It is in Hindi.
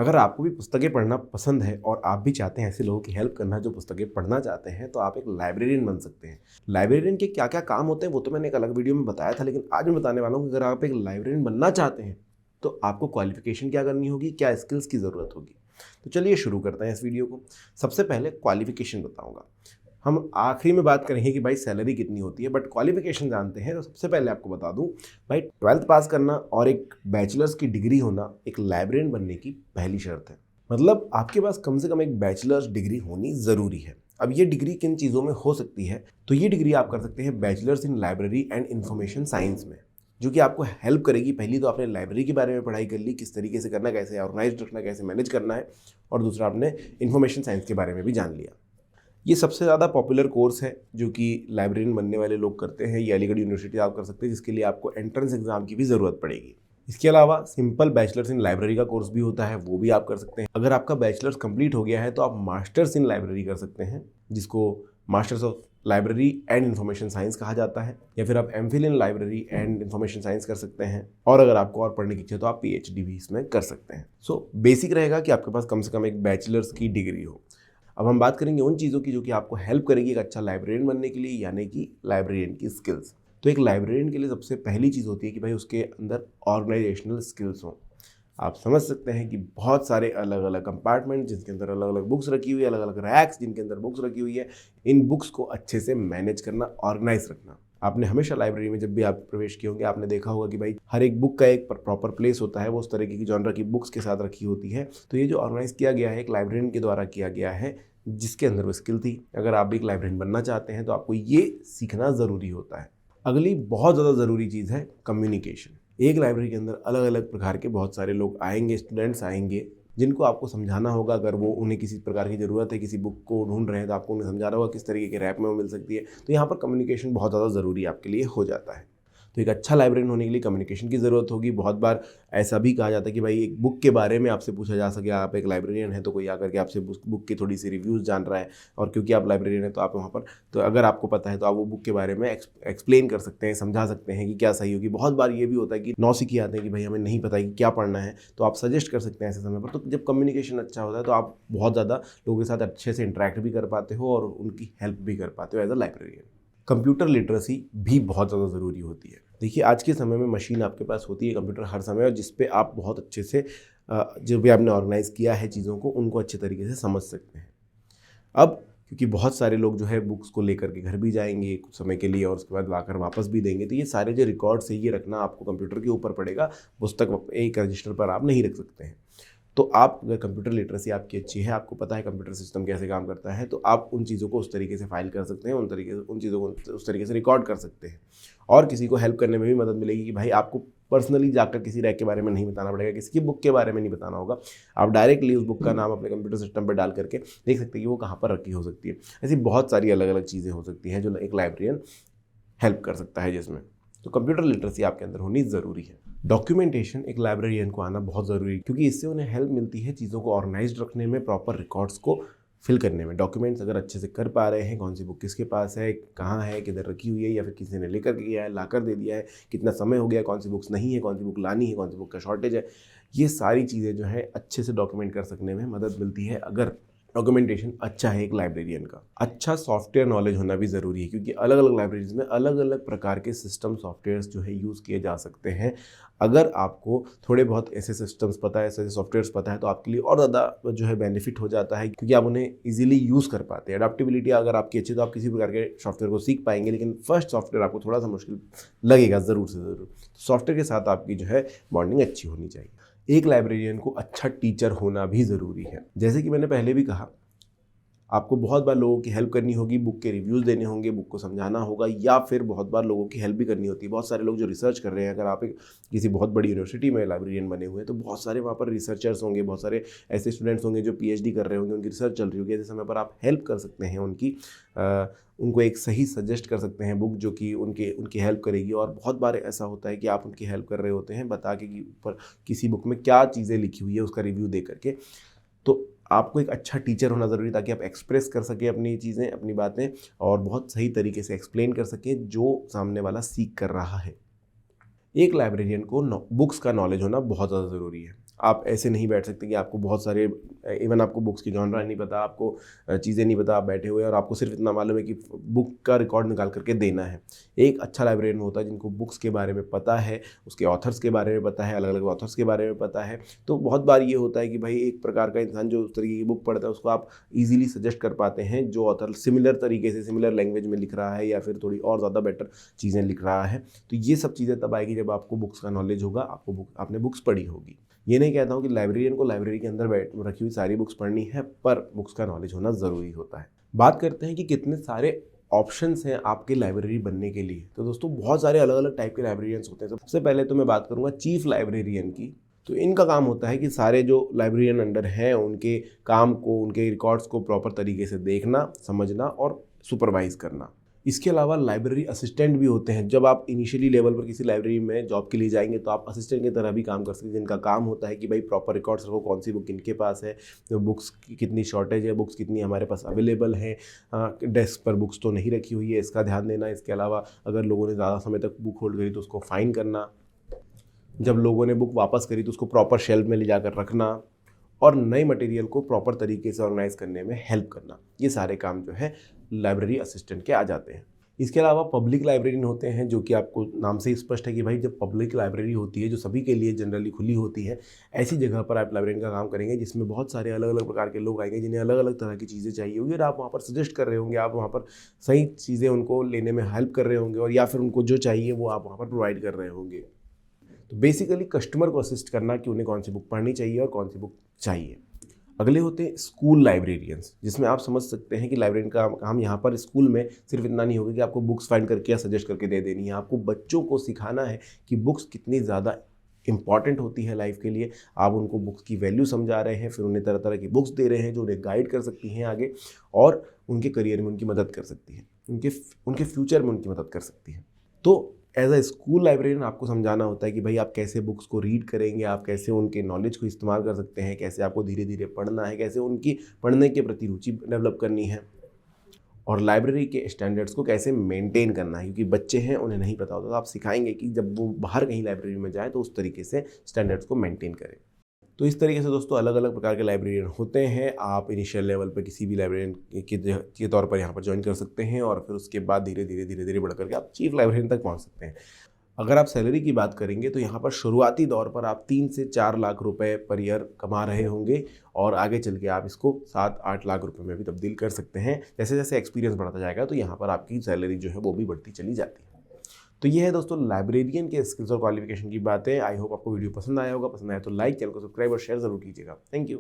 अगर आपको भी पुस्तकें पढ़ना पसंद है और आप भी चाहते हैं ऐसे लोगों की हेल्प करना जो पुस्तकें पढ़ना चाहते हैं, तो आप एक लाइब्रेरियन बन सकते हैं। लाइब्रेरियन के क्या क्या काम होते हैं वो तो मैंने एक अलग वीडियो में बताया था, लेकिन आज मैं बताने वाला हूँ कि अगर आप एक लाइब्रेरियन बनना चाहते हैं तो आपको क्वालिफिकेशन क्या करनी होगी, क्या स्किल्स की ज़रूरत होगी। तो चलिए शुरू करते हैं इस वीडियो को। सबसे पहले क्वालिफिकेशन बताऊँगा। हम आखिरी में बात करेंगे कि भाई सैलरी कितनी होती है, बट क्वालिफिकेशन जानते हैं तो सबसे पहले आपको बता दूं भाई 12th पास करना और एक बैचलर्स की डिग्री होना एक लाइब्रेरियन बनने की पहली शर्त है। मतलब आपके पास कम से कम एक बैचलर्स डिग्री होनी ज़रूरी है। अब ये डिग्री किन चीज़ों में हो सकती है, तो ये डिग्री आप कर सकते हैं bachelors in library and information science में, जो कि आपको हेल्प करेगी। पहली तो आपने लाइब्रेरी के बारे में पढ़ाई कर ली, किस तरीके से करना, कैसे ऑर्गेनाइज रखना, कैसे मैनेज करना है, और दूसरा आपने इन्फॉर्मेशन साइंस के बारे में भी जान लिया। ये सबसे ज़्यादा पॉपुलर कोर्स है जो कि लाइब्रेरियन बनने वाले लोग करते हैं। ये अलीगढ़ यूनिवर्सिटी आप कर सकते हैं, जिसके लिए आपको एंट्रेंस एग्जाम की भी ज़रूरत पड़ेगी। इसके अलावा सिंपल बैचलर्स इन लाइब्रेरी का कोर्स भी होता है, वो भी आप कर सकते हैं। अगर आपका बैचलर्स कंप्लीट हो गया है तो आप मास्टर्स इन लाइब्रेरी कर सकते हैं, जिसको masters of library and information science कहा जाता है, या फिर आप MPhil in library and information science कर सकते हैं। और अगर आपको और पढ़ने की इच्छा है तो आप पीएचडी भी इसमें कर सकते हैं। सो बेसिक रहेगा कि आपके पास कम से कम एक बैचलर्स की डिग्री हो। अब हम बात करेंगे उन चीज़ों की जो कि आपको हेल्प करेगी एक अच्छा लाइब्रेरियन बनने के लिए, यानी कि लाइब्रेरियन की स्किल्स। तो एक लाइब्रेरियन के लिए सबसे पहली चीज़ होती है कि भाई उसके अंदर ऑर्गेनाइजेशनल स्किल्स हों। आप समझ सकते हैं कि बहुत सारे अलग अलग कंपार्टमेंट जिनके अंदर अलग अलग बुक्स रखी हुई है, अलग अलग रैक्स जिनके अंदर बुक्स रखी हुई है, इन बुक्स को अच्छे से मैनेज करना, ऑर्गेनाइज रखना। आपने हमेशा लाइब्रेरी में जब भी आप प्रवेश किए होंगे आपने देखा होगा कि भाई हर एक बुक का एक प्रॉपर प्लेस होता है, वो उस तरीके की जॉनर की बुक्स के साथ रखी होती है। तो ये जो ऑर्गेनाइज किया गया है एक लाइब्रेरियन के द्वारा किया गया है, जिसके अंदर वो स्किल थी। अगर आप भी एक लाइब्रेरियन बनना चाहते हैं तो आपको ये सीखना ज़रूरी होता है। अगली बहुत ज़्यादा ज़रूरी चीज़ है कम्युनिकेशन। एक लाइब्रेरी के अंदर अलग अलग प्रकार के बहुत सारे लोग आएंगे, स्टूडेंट्स आएंगे, जिनको आपको समझाना होगा। अगर वो उन्हें किसी प्रकार की ज़रूरत है, किसी बुक को ढूंढ रहे हैं, तो आपको उन्हें समझाना होगा किस तरीके के रैप में वो मिल सकती है। तो यहाँ पर कम्युनिकेशन बहुत ज़्यादा ज़रूरी आपके लिए हो जाता है। तो एक अच्छा लाइब्रेरियन होने के लिए कम्युनिकेशन की ज़रूरत होगी। बहुत बार ऐसा भी कहा जाता है कि भाई एक बुक के बारे में आपसे पूछा जा सके, आप एक लाइब्रेरियन हैं तो कोई आकर के आपसे बुक की थोड़ी सी रिव्यूज़ जान रहा है, और क्योंकि आप लाइब्रेरियन हैं तो आप वहाँ पर, तो अगर आपको पता है तो आप वो बुक के बारे में एक्सप्लेन कर सकते हैं, समझा सकते हैं कि क्या सही होगी। बहुत बार ये भी होता है कि नौसिखिए आते हैं कि भाई हमें नहीं पता कि क्या पढ़ना है, तो आप सजेस्ट कर सकते हैं ऐसे समय पर। तो जब कम्युनिकेशन अच्छा होता है तो आप बहुत ज़्यादा लोगों के साथ अच्छे से इंटरेक्ट भी कर पाते हो और उनकी हेल्प भी कर पाते हो as a librarian. Computer literacy भी बहुत ज़्यादा ज़रूरी होती है। देखिए आज के समय में मशीन आपके पास होती है, कंप्यूटर हर समय, और जिस पे आप बहुत अच्छे से जो भी आपने ऑर्गेनाइज़ किया है चीज़ों को, उनको अच्छे तरीके से समझ सकते हैं। अब क्योंकि बहुत सारे लोग जो है बुक्स को लेकर के घर भी जाएंगे कुछ समय के लिए और उसके बाद आकर वापस भी देंगे, तो ये सारे जो रिकॉर्ड्स है ये रखना आपको कंप्यूटर के ऊपर पड़ेगा। पुस्तक एक रजिस्टर पर आप नहीं रख सकते हैं। तो आप अगर कंप्यूटर लिटरेसी आपकी अच्छी है, आपको पता है कंप्यूटर सिस्टम कैसे काम करता है, तो आप उन चीज़ों को उस तरीके से फाइल कर सकते हैं, उन चीज़ों को उस तरीके से रिकॉर्ड कर सकते हैं। और किसी को हेल्प करने में भी मदद मिलेगी कि भाई आपको पर्सनली जाकर किसी रैक के बारे में नहीं बताना पड़ेगा, किसी की बुक के बारे में नहीं बताना होगा। आप डायरेक्टली उस बुक का नाम अपने कंप्यूटर सिस्टम पर डाल करके देख सकते हैं कि वो कहाँ पर रखी हो सकती है। ऐसी बहुत सारी अलग अलग चीज़ें हो सकती हैं जो एक लाइब्रेरियन हेल्प कर सकता है जिसमें। तो कंप्यूटर लिटरेसी आपके अंदर होनी ज़रूरी है। डॉक्यूमेंटेशन एक लाइब्रेरियन को आना बहुत ज़रूरी है, क्योंकि इससे उन्हें हेल्प मिलती है चीज़ों को ऑर्गेनाइज्ड रखने में, प्रॉपर रिकॉर्ड्स को फिल करने में। डॉक्यूमेंट्स अगर अच्छे से कर पा रहे हैं, कौन सी बुक किसके पास है, कहाँ है, किधर रखी हुई है, या फिर किसी ने लेकर गया है, लाकर दे दिया है, कितना समय हो गया, कौन सी बुक्स नहीं है, कौन सी बुक लानी है, कौन सी बुक का शॉर्टेज है, ये सारी चीज़ें जो है अच्छे से डॉक्यूमेंट कर सकने में मदद मिलती है अगर डॉक्यूमेंटेशन अच्छा है एक लाइब्रेरियन का। अच्छा सॉफ्टवेयर नॉलेज होना भी ज़रूरी है, क्योंकि अलग अलग लाइब्रेरीज में अलग अलग प्रकार के सिस्टम सॉफ्टवेयर्स जो है यूज़ किए जा सकते हैं। अगर आपको थोड़े बहुत ऐसे सिस्टम्स पता है, ऐसे सॉफ्टवेयर्स पता है, तो आपके लिए और ज़्यादा जो है बेनिफिट हो जाता है, क्योंकि आप उन्हें इजीली यूज़ कर पाते हैं। अडेप्टेबिलिटी अगर आपकी अच्छी, तो आप किसी प्रकार के सॉफ्टवेयर को सीख पाएंगे, लेकिन फर्स्ट सॉफ्टवेयर आपको थोड़ा सा मुश्किल लगेगा ज़रूर से ज़रूर। सॉफ्टवेयर के साथ आपकी जो है बॉन्डिंग अच्छी होनी चाहिए। एक लाइब्रेरियन को अच्छा टीचर होना भी ज़रूरी है। जैसे कि मैंने पहले भी कहा, आपको बहुत बार लोगों की हेल्प करनी होगी, बुक के रिव्यूज़ देने होंगे, बुक को समझाना होगा, या फिर बहुत बार लोगों की हेल्प भी करनी होती है। बहुत सारे लोग जो रिसर्च कर रहे हैं, अगर आप एक किसी बहुत बड़ी यूनिवर्सिटी में लाइब्रेरियन बने हुए हैं तो बहुत सारे वहाँ पर रिसर्चर्स होंगे, बहुत सारे ऐसे स्टूडेंट्स होंगे जो पीएचडी कर रहे होंगे, उनकी रिसर्च चल रही होगी। ऐसे समय पर आप हेल्प कर सकते हैं उनको एक सही सजेस्ट कर सकते हैं बुक जो कि उनकी हेल्प करेगी। और बहुत बार ऐसा होता है कि आप उनकी हेल्प कर रहे होते हैं बता के कि ऊपर किसी बुक में क्या चीज़ें लिखी हुई है उसका रिव्यू दे करके। तो आपको एक अच्छा टीचर होना ज़रूरी है, ताकि आप एक्सप्रेस कर सकें अपनी चीज़ें, अपनी बातें, और बहुत सही तरीके से एक्सप्लेन कर सकें जो सामने वाला सीख कर रहा है। एक लाइब्रेरियन को बुक्स का नॉलेज होना बहुत ज़्यादा ज़रूरी है। आप ऐसे नहीं बैठ सकते कि आपको बहुत सारे, इवन आपको बुक्स की जॉनरा नहीं पता, आपको चीज़ें नहीं पता, आप बैठे हुए और आपको सिर्फ इतना मालूम है कि बुक का रिकॉर्ड निकाल करके देना है। एक अच्छा लाइब्रेरियन होता है जिनको बुक्स के बारे में पता है, उसके ऑथर्स के बारे में पता है, अलग अलग ऑथर्स के बारे में पता है। तो बहुत बार ये होता है कि भाई एक प्रकार का इंसान जो उस तरीके की बुक पढ़ता है उसको आप ईजिली सजेस्ट कर पाते हैं जो ऑथर सिमिलर तरीके से सिमिलर लैंग्वेज में लिख रहा है या फिर थोड़ी और ज़्यादा बेटर चीज़ें लिख रहा है। तो ये सब चीज़ें तब आएगी जब आपको बुक्स का नॉलेज होगा, आपने बुक्स पढ़ी होगी। ये नहीं कहता हूँ कि लाइब्रेरियन को लाइब्रेरी के अंदर रखी हुई सारी बुक्स पढ़नी है, पर बुक्स का नॉलेज होना ज़रूरी होता है। बात करते हैं कि कितने सारे ऑप्शंस हैं आपके लाइब्रेरी बनने के लिए। तो दोस्तों बहुत सारे अलग अलग टाइप के लाइब्रेरियंस होते हैं। सबसे पहले तो मैं बात करूँगा चीफ लाइब्रेरियन की। तो इनका काम होता है कि सारे जो लाइब्रेरियन अंडर हैं उनके काम को, उनके रिकॉर्ड्स को प्रॉपर तरीके से देखना, समझना और सुपरवाइज करना। इसके अलावा लाइब्रेरी असिस्टेंट भी होते हैं। जब आप इनिशियली लेवल पर किसी लाइब्रेरी में जॉब के लिए जाएंगे तो आप असिस्टेंट की तरह भी काम कर सकते हैं, जिनका काम होता है कि भाई प्रॉपर रिकॉर्ड्स रखो, कौन सी बुक किनके पास है, तो बुक्स की कितनी शॉर्टेज है, बुक्स कितनी हमारे पास अवेलेबल है, डेस्क पर बुक्स तो नहीं रखी हुई है, इसका ध्यान देना। इसके अलावा अगर लोगों ने ज़्यादा समय तक बुक होल्ड करी तो उसको फाइन करना, जब लोगों ने बुक वापस करी तो उसको प्रॉपर शेल्फ में ले जाकर रखना और नए मटेरियल को प्रॉपर तरीके से ऑर्गेनाइज करने में हेल्प करना। ये सारे काम जो है लाइब्रेरी असिस्टेंट के आ जाते हैं। इसके अलावा पब्लिक लाइब्रेरियन होते हैं, जो कि आपको नाम से ही स्पष्ट है कि भाई जब पब्लिक लाइब्रेरी होती है जो सभी के लिए जनरली खुली होती है, ऐसी जगह पर आप लाइब्रेरियन का काम करेंगे जिसमें बहुत सारे अलग अलग प्रकार के लोग आएंगे जिन्हें अलग अलग तरह की चीज़ें चाहिए होंगी और आप वहाँ पर सजेस्ट कर रहे होंगे, आप वहाँ पर सही चीज़ें उनको लेने में हेल्प कर रहे होंगे और या फिर उनको जो चाहिए वो आप वहाँ पर प्रोवाइड कर रहे होंगे। तो बेसिकली कस्टमर को असिस्ट करना कि उन्हें कौन सी बुक पढ़नी चाहिए और कौन सी बुक चाहिए। अगले होते हैं स्कूल लाइब्रेरियंस, जिसमें आप समझ सकते हैं कि लाइब्रेरियन का काम यहाँ पर स्कूल में सिर्फ इतना नहीं होगा कि आपको बुक्स फाइंड करके या सजेस्ट करके दे देनी है। आपको बच्चों को सिखाना है कि बुक्स कितनी ज़्यादा इंपॉर्टेंट होती है लाइफ के लिए। आप उनको बुक्स की वैल्यू समझा रहे हैं, फिर उन्हें तरह तरह की बुक्स दे रहे हैं जो उन्हें गाइड कर सकती हैं आगे और उनके करियर में उनकी मदद कर सकती है, उनके फ्यूचर में उनकी मदद कर सकती है। तो एज अ स्कूल लाइब्रेरियन आपको समझाना होता है कि भाई आप कैसे बुक्स को रीड करेंगे, आप कैसे उनके नॉलेज को इस्तेमाल कर सकते हैं, कैसे आपको धीरे धीरे पढ़ना है, कैसे उनकी पढ़ने के प्रति रुचि डेवलप करनी है और लाइब्रेरी के स्टैंडर्ड्स को कैसे मेंटेन करना है। क्योंकि बच्चे हैं, उन्हें नहीं पता होता, तो आप सिखाएंगे कि जब वो बाहर कहीं लाइब्रेरी में जाए तो उस तरीके से स्टैंडर्ड्स को मेंटेन करें। तो इस तरीके से दोस्तों अलग अलग प्रकार के लाइब्रेरियन होते हैं। आप इनिशियल लेवल पर किसी भी लाइब्रेरियन के तौर पर यहाँ पर ज्वाइन कर सकते हैं और फिर उसके बाद धीरे धीरे बढ़ करके आप चीफ लाइब्रेरियन तक पहुँच सकते हैं। अगर आप सैलरी की बात करेंगे तो यहाँ पर शुरुआती दौर पर आप 3 से 4 लाख रुपए पर ईयर कमा रहे होंगे और आगे चल के आप इसको 7-8 लाख रुपए में भी तब्दील कर सकते हैं। जैसे जैसे एक्सपीरियंस बढ़ता जाएगा तो यहाँ पर आपकी सैलरी जो है वो भी बढ़ती चली जाती है। तो ये है दोस्तों लाइब्रेरियन के स्किल्स और क्वालिफिकेशन की बातें। आई होप आपको वीडियो पसंद आया होगा। पसंद आया तो लाइक, चैनल को सब्सक्राइब और शेयर जरूर कीजिएगा। Thank you.